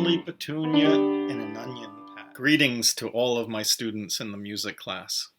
Lonely Petunia and an onion pack. Greetings to all of my students in the music class.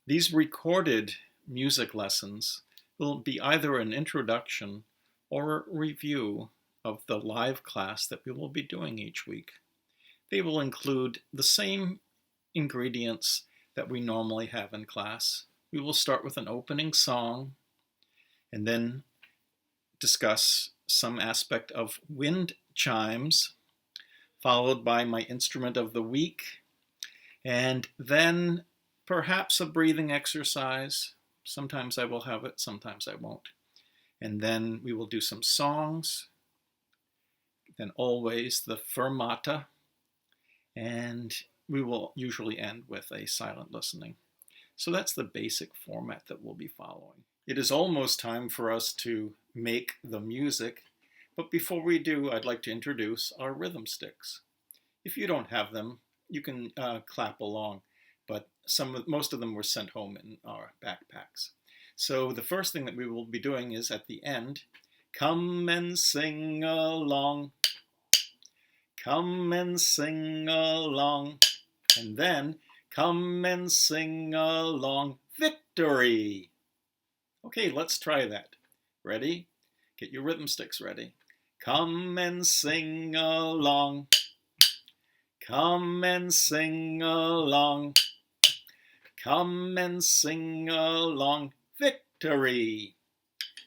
These recorded music lessons will be either an introduction or a review of the live class that we will be doing each week. They will include the same ingredients that we normally have in class. We will start with an opening song and then discuss some aspect of wind chimes, followed by my instrument of the week, and then perhaps a breathing exercise. Sometimes I will have it, sometimes I won't. And then we will do some songs, then always the Fermata, and we will usually end with a silent listening. So that's the basic format that we'll be following. It is almost time for us to make the music, but before we do, I'd like to introduce our rhythm sticks. If you don't have them, you can clap along, but most of them were sent home in our backpacks. So the first thing that we will be doing is at the end, come and sing along, come and sing along, and then come and sing along, victory. Okay, let's try that. Ready? Get your rhythm sticks ready. Come and sing along, come and sing along, come and sing along, victory.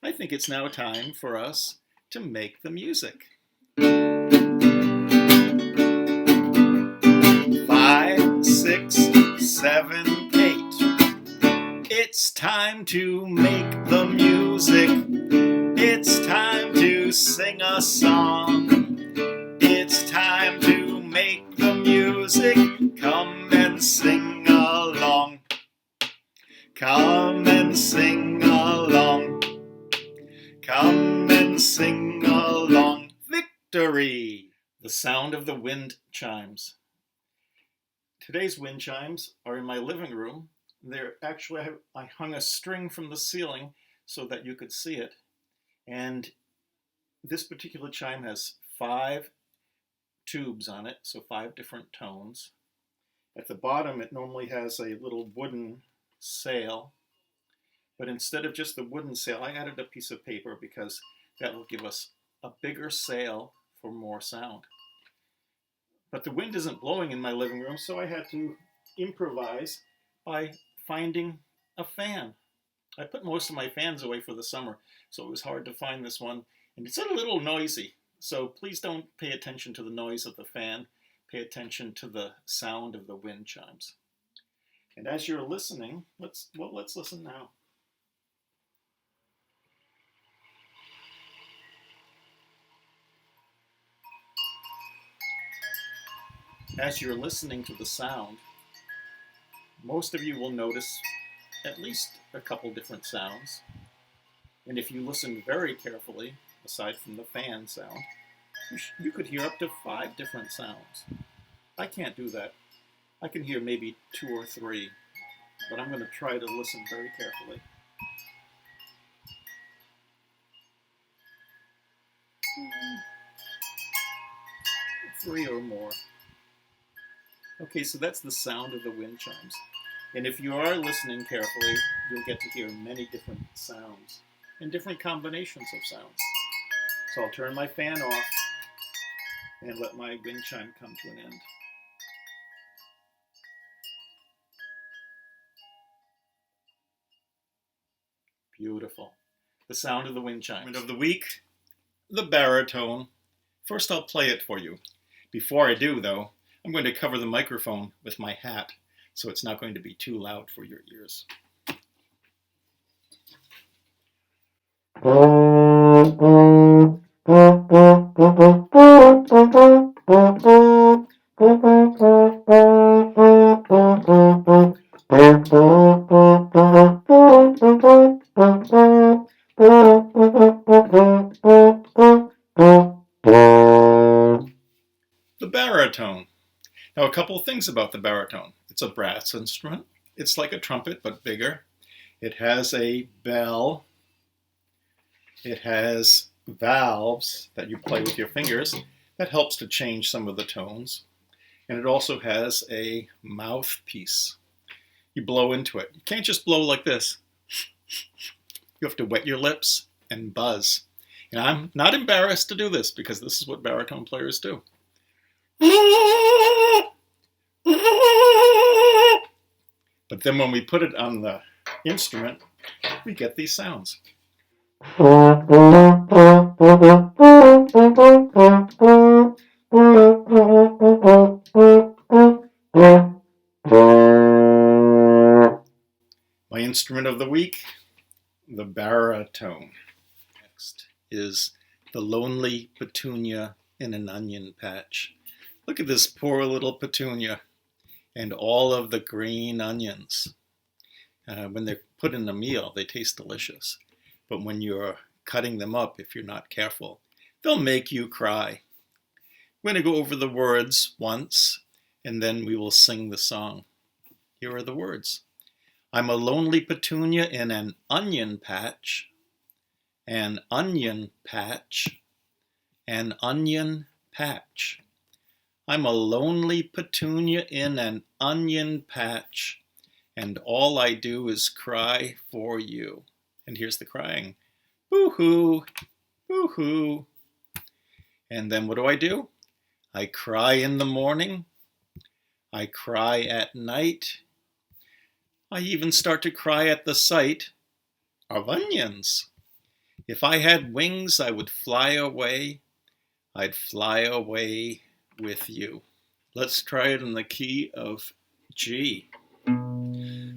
I think it's now time for us to make the music. 5, 6, 7, 8. It's time to make the music. It's time to sing a song. It's time to make the music. Come and sing along. Come and sing along. Come and sing along. Victory! The sound of the wind chimes. Today's wind chimes are in my living room. They're actually, I hung a string from the ceiling so that you could see it. And this particular chime has 5 tubes on it, so 5 different tones. At the bottom, it normally has a little wooden sail. But instead of just the wooden sail, I added a piece of paper because that will give us a bigger sail for more sound. But the wind isn't blowing in my living room, so I had to improvise by finding a fan. I put most of my fans away for the summer, so it was hard to find this one. And it's a little noisy, so please don't pay attention to the noise of the fan. Pay attention to the sound of the wind chimes. And as you're listening, let's listen now. As you're listening to the sound, most of you will notice at least a couple different sounds. And if you listen very carefully, aside from the fan sound, you could hear up to 5 different sounds. I can't do that. I can hear maybe 2 or 3, but I'm going to try to listen very carefully. Three or more. Okay, so that's the sound of the wind chimes. And if you are listening carefully, you'll get to hear many different sounds and different combinations of sounds. So I'll turn my fan off and let my wind chime come to an end. Beautiful. The sound of the wind chimes. Of the week, the baritone. First I'll play it for you. Before I do, though, I'm going to cover the microphone with my hat, so it's not going to be too loud for your ears. The baritone. Now, a couple of things about the baritone. It's a brass instrument. It's like a trumpet, but bigger. It has a bell. It has valves that you play with your fingers That helps to change some of the tones. And it also has a mouthpiece. You blow into it. You can't just blow like this. You have to wet your lips and buzz. And I'm not embarrassed to do this because this is what baritone players do. But then when we put it on the instrument, we get these sounds. My instrument of the week, the baritone. Next is the Lonely Petunia in an Onion Patch. Look at this poor little petunia and all of the green onions. When they're put in a meal, they taste delicious. But when you're cutting them up, if you're not careful, they'll make you cry. We're going to go over the words once, and then we will sing the song. Here are the words. I'm a lonely petunia in an onion patch, an onion patch, an onion patch. I'm a lonely petunia in an onion patch, and all I do is cry for you. And here's the crying. Boo-hoo, boo-hoo. And then what do? I cry in the morning. I cry at night. I even start to cry at the sight of onions. If I had wings, I would fly away. I'd fly away with you. Let's try it in the key of G.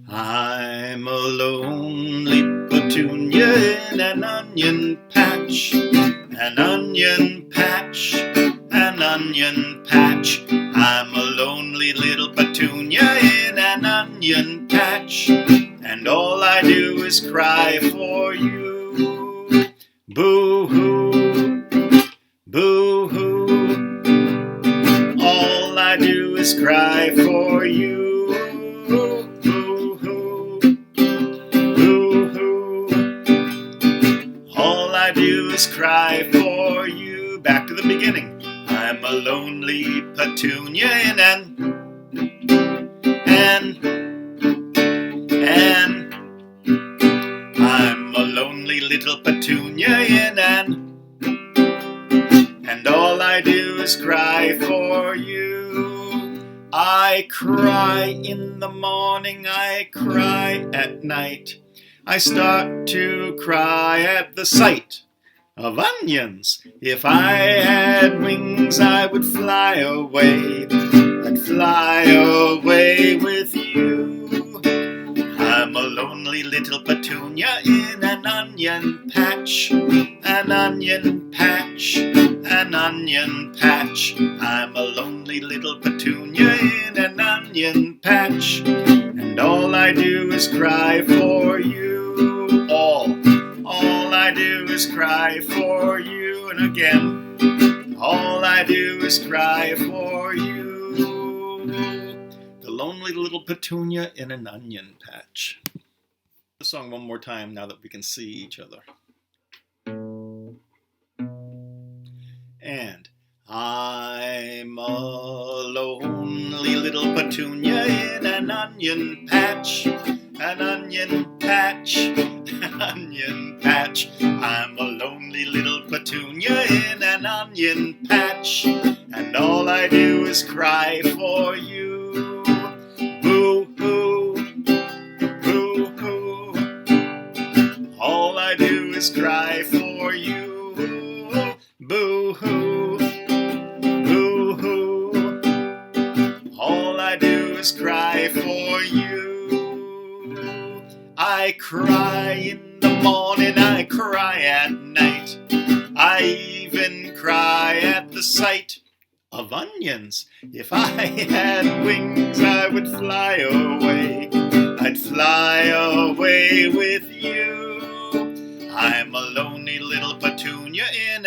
I'm a lonely petunia in an onion patch, an onion patch, an onion patch. I'm a lonely little petunia in an onion patch, and all I do is cry for you. Boo-hoo, boo-hoo. All I do is cry for you. Boo-hoo, boo-hoo. All I do is cry for you. Back to the beginning. I'm a lonely petunia in I'm a lonely little petunia in and all I do is cry for you. I cry in the morning, I cry at night. I start to cry at the sight of onions. If I had wings, I would fly away. I'd fly away with you. I'm a lonely little petunia in an onion patch, an onion patch, an onion patch. I'm a lonely little petunia in an onion patch, and all I do is cry for you. All I do is cry for you, and again, all I do is cry for you. The lonely little petunia in an onion patch. The song one more time now that we can see each other. And I'm a lonely little petunia in an onion patch, an onion patch, an onion patch. I'm a lonely little petunia in an onion patch, and all I do is cry for you. Boo-hoo, boo-hoo. All I do is cry for you. Boo-hoo, boo-hoo. All I do is cry for you. I cry in the morning, I cry at night. I even cry at the sight of onions. If I had wings, I would fly away. I'd fly away with you. I'm a lonely little petunia in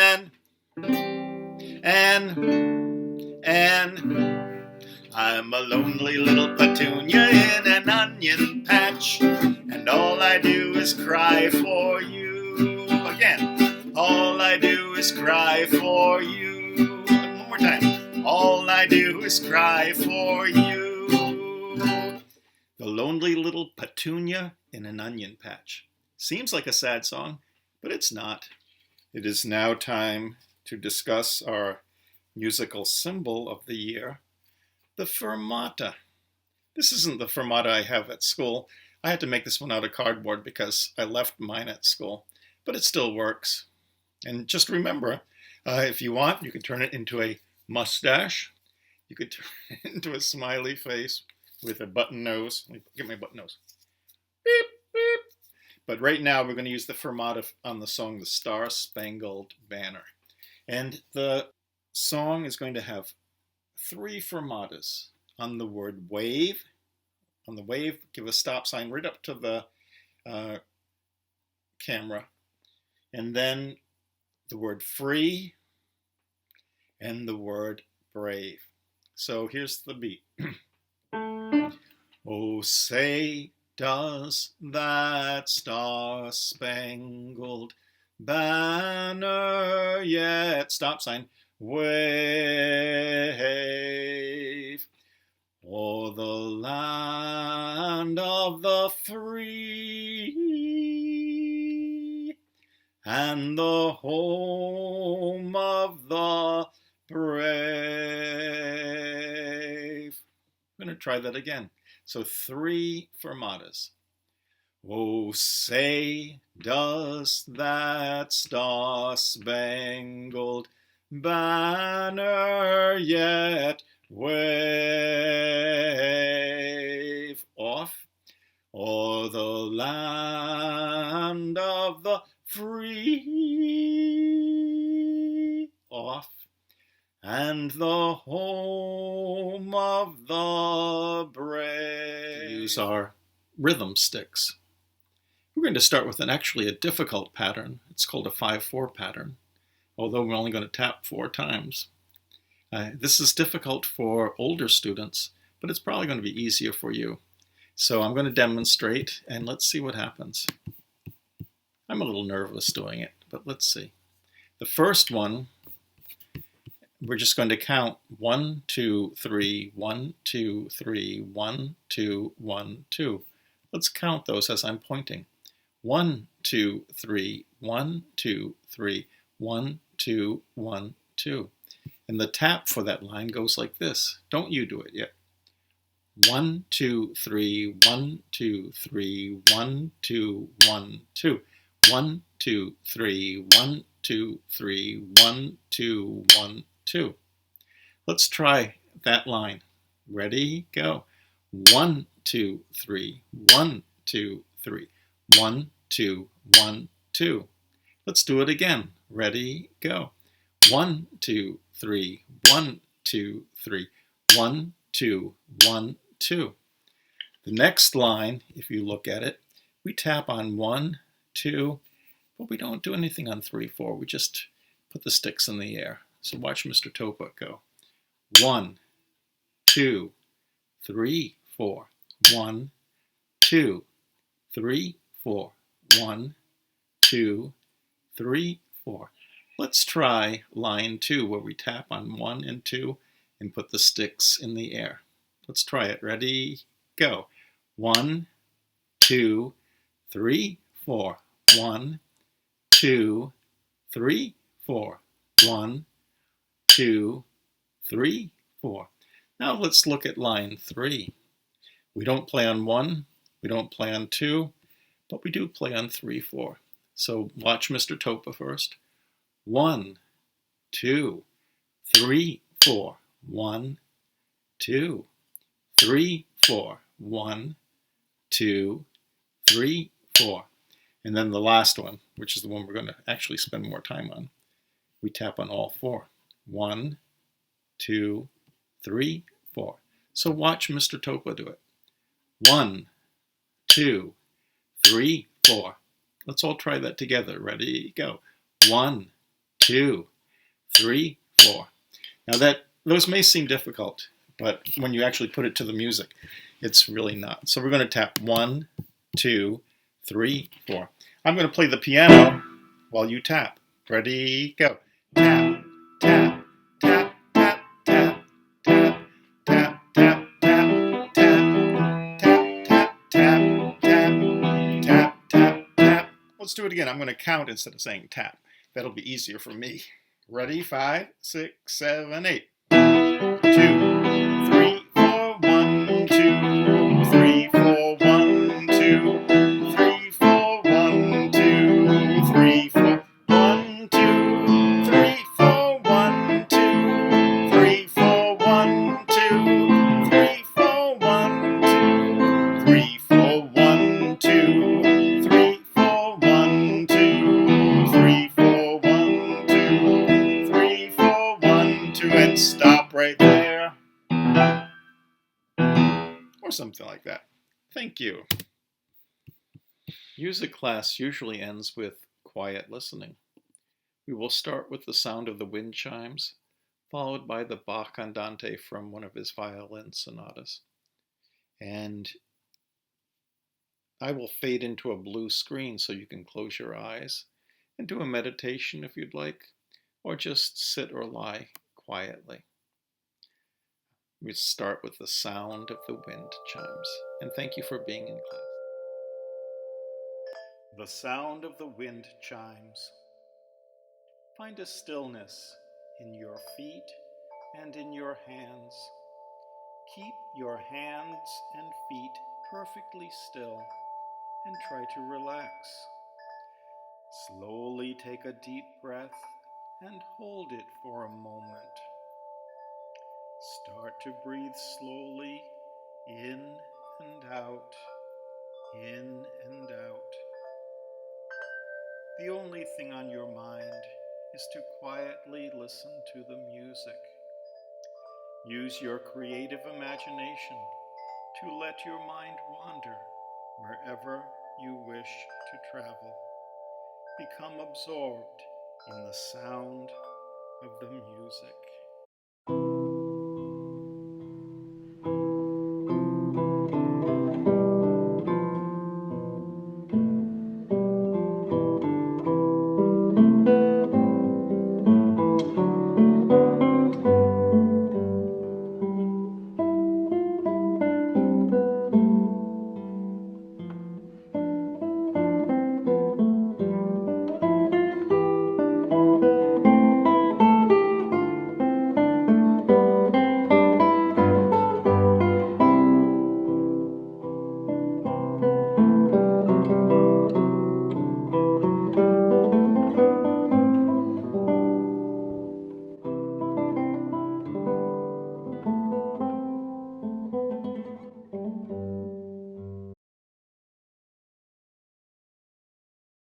I'm a lonely little petunia in an onion patch, and all I do is cry for you. Again, all I do is cry for you. And one more all I do is cry for you. The lonely little petunia in an onion patch. Seems like a sad song, but it's not. It is now time to discuss our musical symbol of the year, the fermata. This isn't the fermata I have at school. I had to make this one out of cardboard because I left mine at school, but it still works. And just remember, if you want, you can turn it into a mustache. You could turn it into a smiley face with a button nose. Let me get my button nose. Beep, beep. But right now we're going to use the fermata on the song The Star Spangled Banner. And the song is going to have 3 fermatas. On the word wave, on the wave, give a stop sign right up to the camera. And then the word free and the word brave. So here's the beat. Oh, say, does that star-spangled banner yet, stop sign, wave o'er the land of the free and the home of the brave? I'm going to try that again. So 3 fermatas. Oh, say, does that star-spangled banner yet wave off o'er the land of the free, off, and the home of the brave? Use our rhythm sticks. We're going to start with actually a difficult pattern. It's called a 5/4 pattern, although we're only going to tap 4 times. This is difficult for older students, but it's probably going to be easier for you. So I'm going to demonstrate, and let's see what happens. I'm a little nervous doing it, but let's see. The first one, we're just going to count 1, 2, 3, 1, 2, 3, 1, 2, 1, 2. Let's count those as I'm pointing. 1, 2, 3, 1, 2, 3, 1, 2, 1, 2. And the tap for that line goes like this. Don't you do it yet. 1, 2, 3, 1, 2, 3, 1, 2, 1, 2. 1, 2, 3, 1, 2, 3, 1, 2, 1, 2. Let's try that line. Ready, go. 1, 2, 3, 1, 2, 3, 1, 2, 1, 2. Let's do it again. Ready, go. 1, 2, 3, 1, 2, 3, 1, 2, 1, 2. The next line, if you look at it, we tap on 1, 2, but we don't do anything on 3, 4. We just put the sticks in the air. So watch Mr. Toppa go. 1, 2, 3, 4. 1, 2, 3, 4. 1, 2, 3, 4. Let's try line 2 where we tap on 1 and 2 and put the sticks in the air. Let's try it. Ready, go. 1, 2, 3, 4. 1, 2, 3, 4. 1, 2, 3, 4. Now let's look at line 3. We don't play on 1, we don't play on 2, but we do play on 3, 4. So watch Mr. Toppa first. 1, 2, 3, 4. 1, 2, 3, 4. 1, 2, 3, 4. And then the last one, which is the one we're going to actually spend more time on. We tap on all 4. 1, 2, 3, 4. So watch Mr. Toppa do it. 1, 2, 3, 4. Let's all try that together. Ready, go. 1, 2, 3, 4. Now those may seem difficult, but when you actually put it to the music, it's really not. So we're going to tap 1, 2, 3, 4. I'm going to play the piano while you tap. Ready, go. Tap, tap, tap, tap, tap. it again. I'm going to count instead of saying tap. That'll be easier for me. Ready? 5, 6, 7, 8. 2, 3, 4, 1, 2, 3, 4, 1, 2, 3, 4, 1, 2, 3, 4, 1, 2, 3, 4, 1, 2, 3, 4, 1, 2, 3, 4, 1, 2, 3, 4, 1, 2, 3, 4, 1, 2, 3, 4, 1, 2, 3, 4, 1, 2, and stop right there. Or something like that. Thank you. Music class usually ends with quiet listening. We will start with the sound of the wind chimes, followed by the Bach andante from one of his violin sonatas. And I will fade into a blue screen so you can close your eyes and do a meditation if you'd like, or just sit or lie quietly. We start with the sound of the wind chimes, and thank you for being in class. The sound of the wind chimes. Find a stillness in your feet and in your hands. Keep your hands and feet perfectly still and try to relax. Slowly take a deep breath and hold it for a moment. Start to breathe slowly in and out, in and out. The only thing on your mind is to quietly listen to the music. Use your creative imagination to let your mind wander wherever you wish to travel. Become absorbed in the sound of the music.